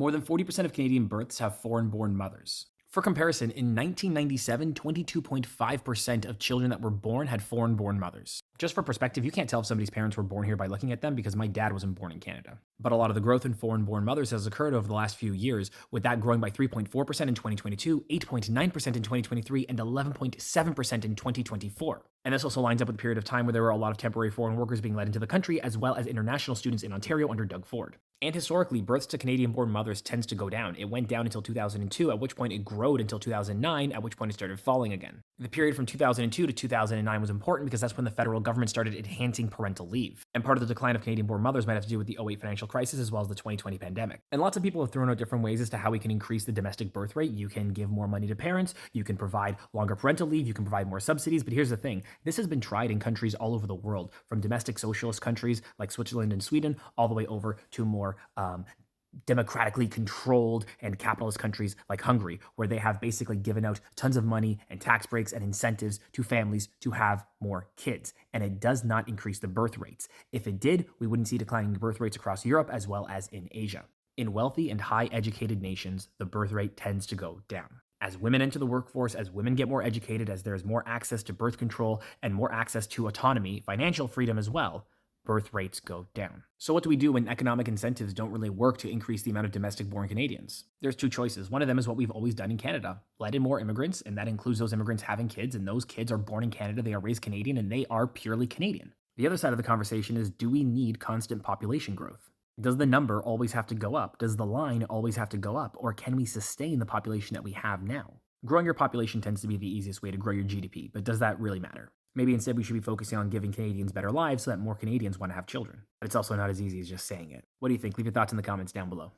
More than 40% of Canadian births have foreign-born mothers. For comparison, in 1997, 22.5% of children that were born had foreign-born mothers. Just for perspective, you can't tell if somebody's parents were born here by looking at them because my dad wasn't born in Canada. But a lot of the growth in foreign-born mothers has occurred over the last few years, with that growing by 3.4% in 2022, 8.9% in 2023, and 11.7% in 2024. And this also lines up with a period of time where there were a lot of temporary foreign workers being let into the country, as well as international students in Ontario under Doug Ford. And historically, births to Canadian-born mothers tends to go down. It went down until 2002, at which point it growed until 2009, at which point it started falling again. The period from 2002 to 2009 was important because that's when the federal government started enhancing parental leave. And part of the decline of Canadian-born mothers might have to do with the '08 financial crisis as well as the 2020 pandemic. And lots of people have thrown out different ways as to how we can increase the domestic birth rate. You can give more money to parents, you can provide longer parental leave, you can provide more subsidies, but here's the thing. This has been tried in countries all over the world, from domestic socialist countries like Switzerland and Sweden, all the way over to more democratically controlled and capitalist countries like Hungary, where they have basically given out tons of money and tax breaks and incentives to families to have more kids. And it does not increase the birth rates. If it did, we wouldn't see declining birth rates across Europe as well as in Asia. In wealthy and high educated nations, the birth rate tends to go down. As women enter the workforce, as women get more educated, as there is more access to birth control and more access to autonomy, financial freedom as well, birth rates go down. So what do we do when economic incentives don't really work to increase the amount of domestic-born Canadians? There's two choices. One of them is what we've always done in Canada. Let in more immigrants, and that includes those immigrants having kids, and those kids are born in Canada, they are raised Canadian, and they are purely Canadian. The other side of the conversation is, do we need constant population growth? Does the number always have to go up? Does the line always have to go up? Or can we sustain the population that we have now? Growing your population tends to be the easiest way to grow your GDP, but does that really matter? Maybe instead we should be focusing on giving Canadians better lives so that more Canadians want to have children. But it's also not as easy as just saying it. What do you think? Leave your thoughts in the comments down below.